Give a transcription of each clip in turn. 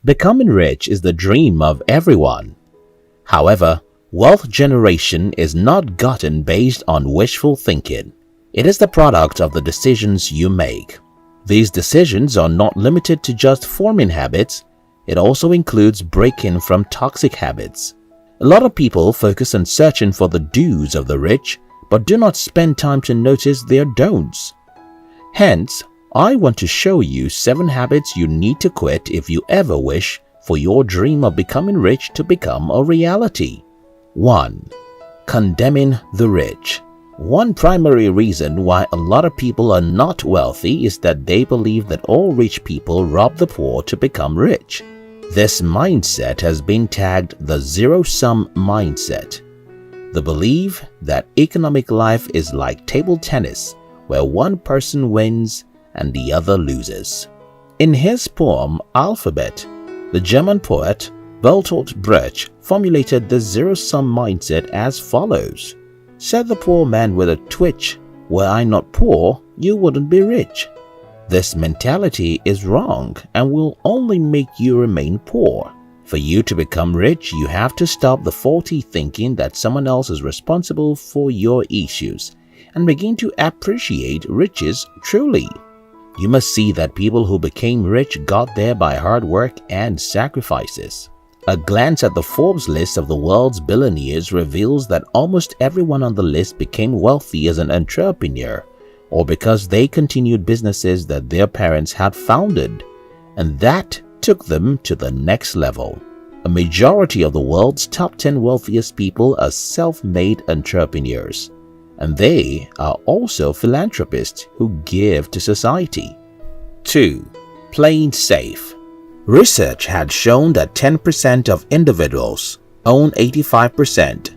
Becoming rich is the dream of everyone. However, wealth generation is not gotten based on wishful thinking. It is the product of the decisions you make. These decisions are not limited to just forming habits. It also includes breaking from toxic habits. A lot of people focus on searching for the do's of the rich, but do not spend time to notice their don'ts. Hence, I want to show you 7 habits you need to quit if you ever wish for your dream of becoming rich to become a reality. 1. Condemning the rich. One primary reason why a lot of people are not wealthy is that they believe that all rich people rob the poor to become rich. This mindset has been tagged the zero-sum mindset. The belief that economic life is like table tennis, where one person wins and the other loses. In his poem Alphabet, the German poet Bertolt Brecht formulated the zero-sum mindset as follows. Said the poor man with a twitch, "Were I not poor, you wouldn't be rich." This mentality is wrong and will only make you remain poor. For you to become rich, you have to stop the faulty thinking that someone else is responsible for your issues and begin to appreciate riches truly. You must see that people who became rich got there by hard work and sacrifices. A glance at the Forbes list of the world's billionaires reveals that almost everyone on the list became wealthy as an entrepreneur or because they continued businesses that their parents had founded, and that took them to the next level. A majority of the world's top 10 wealthiest people are self-made entrepreneurs, and they are also philanthropists who give to society. 2. Playing safe. Research had shown that 10% of individuals own 85%,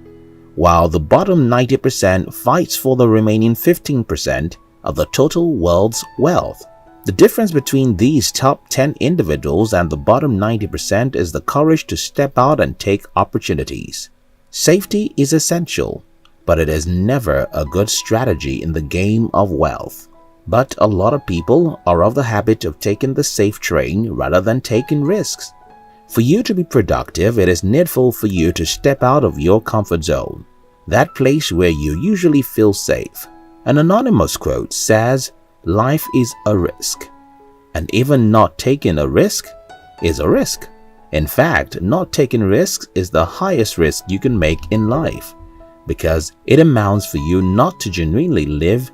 while the bottom 90% fights for the remaining 15% of the total world's wealth. The difference between these top 10 individuals and the bottom 90% is the courage to step out and take opportunities. Safety is essential, but it is never a good strategy in the game of wealth. But a lot of people are of the habit of taking the safe train rather than taking risks. For you to be productive, it is needful for you to step out of your comfort zone, that place where you usually feel safe. An anonymous quote says, "Life is a risk, and even not taking a risk is a risk." In fact, not taking risks is the highest risk you can make in life, because it amounts for you not to genuinely live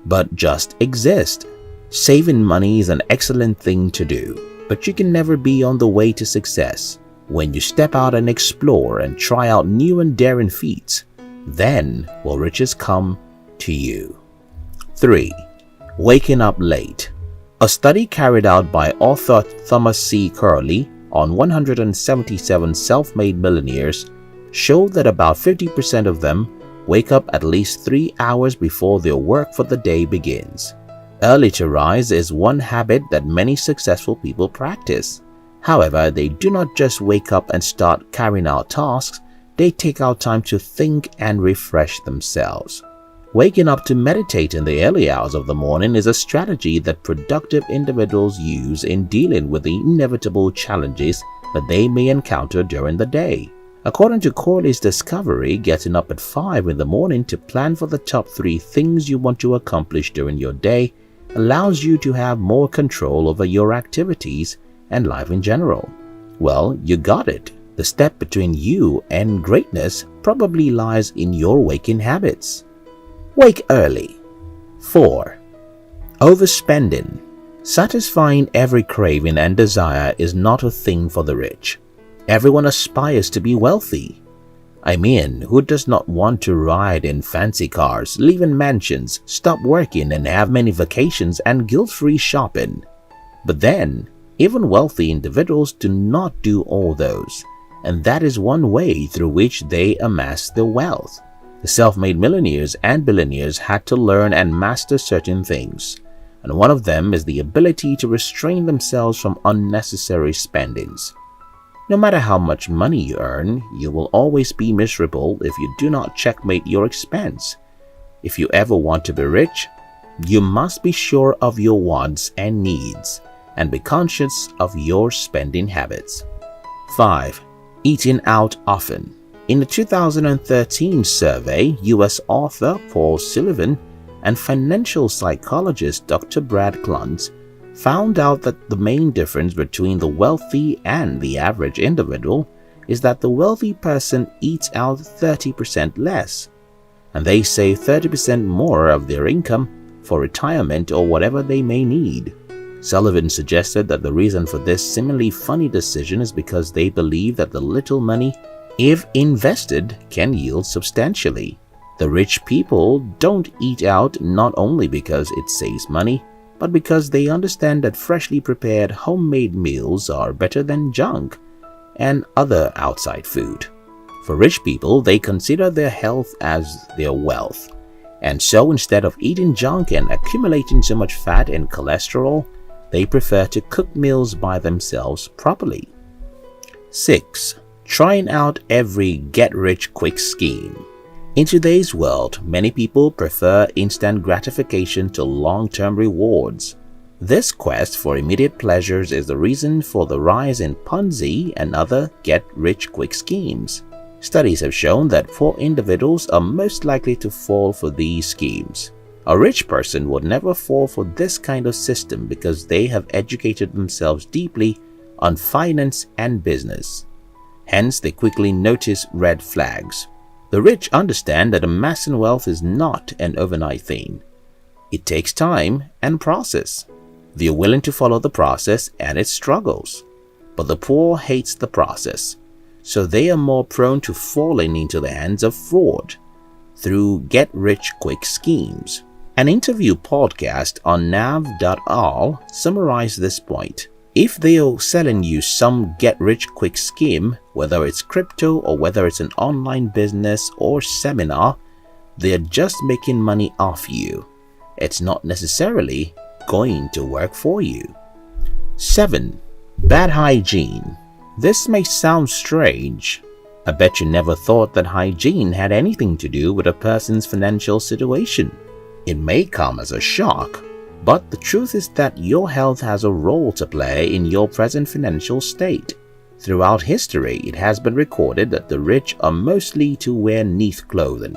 but just exist. Saving money is an excellent thing to do, but you can never be on the way to success. When you step out and explore and try out new and daring feats, then will riches come to you. 3. Waking up late. A study carried out by author Thomas C. Curley on 177 self-made millionaires showed that about 50% of them wake up at least 3 hours before their work for the day begins. Early to rise is one habit that many successful people practice. However, they do not just wake up and start carrying out tasks, they take out time to think and refresh themselves. Waking up to meditate in the early hours of the morning is a strategy that productive individuals use in dealing with the inevitable challenges that they may encounter during the day. According to Corley's discovery, getting up at 5 in the morning to plan for the top 3 things you want to accomplish during your day allows you to have more control over your activities and life in general. Well, you got it. The step between you and greatness probably lies in your waking habits. Wake early. 4. Overspending. Satisfying every craving and desire is not a thing for the rich. Everyone aspires to be wealthy. I mean, who does not want to ride in fancy cars, live in mansions, stop working and have many vacations and guilt-free shopping? But then, even wealthy individuals do not do all those, and that is one way through which they amass their wealth. The self-made millionaires and billionaires had to learn and master certain things, and one of them is the ability to restrain themselves from unnecessary spendings. No matter how much money you earn, you will always be miserable if you do not checkmate your expense. If you ever want to be rich, you must be sure of your wants and needs and be conscious of your spending habits. 5. Eating out often. In a 2013 survey, U.S. author Paul Sullivan and financial psychologist Dr. Brad Kluntz found out that the main difference between the wealthy and the average individual is that the wealthy person eats out 30% less, and they save 30% more of their income for retirement or whatever they may need. Sullivan suggested that the reason for this seemingly funny decision is because they believe that the little money, if invested, can yield substantially. The rich people don't eat out not only because it saves money, but because they understand that freshly prepared homemade meals are better than junk and other outside food. For rich people, they consider their health as their wealth, and so instead of eating junk and accumulating so much fat and cholesterol, they prefer to cook meals by themselves properly. 6. Trying out every get-rich-quick scheme. In today's world, many people prefer instant gratification to long-term rewards. This quest for immediate pleasures is the reason for the rise in Ponzi and other get-rich-quick schemes. Studies have shown that poor individuals are most likely to fall for these schemes. A rich person would never fall for this kind of system because they have educated themselves deeply on finance and business. Hence, they quickly notice red flags. The rich understand that amassing wealth is not an overnight thing. It takes time and process. They are willing to follow the process and its struggles. But the poor hates the process, so they are more prone to falling into the hands of fraud through get-rich-quick schemes. An interview podcast on nav.al summarized this point. If they are selling you some get-rich-quick scheme, whether it's crypto or whether it's an online business or seminar, they are just making money off you. It's not necessarily going to work for you. 7. Bad hygiene. This may sound strange. I bet you never thought that hygiene had anything to do with a person's financial situation. It may come as a shock, but the truth is that your health has a role to play in your present financial state. Throughout history, it has been recorded that the rich are mostly to wear neat clothing,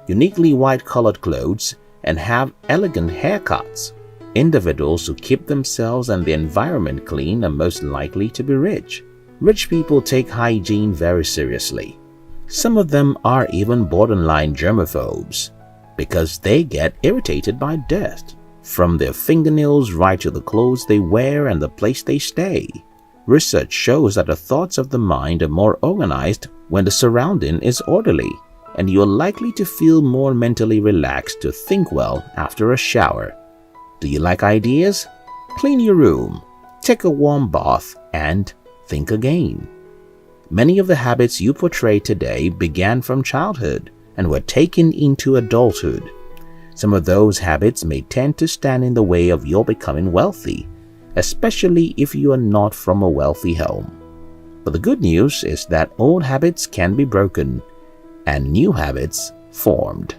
uniquely white-colored clothes, and have elegant haircuts. Individuals who keep themselves and the environment clean are most likely to be rich. Rich people take hygiene very seriously. Some of them are even borderline germaphobes because they get irritated by dirt, from their fingernails right to the clothes they wear and the place they stay. Research shows that the thoughts of the mind are more organized when the surrounding is orderly, and you are likely to feel more mentally relaxed to think well after a shower. Do you like ideas? Clean your room, take a warm bath, and think again. Many of the habits you portray today began from childhood and were taken into adulthood. Some of those habits may tend to stand in the way of your becoming wealthy, especially if you are not from a wealthy home. But the good news is that old habits can be broken and new habits formed.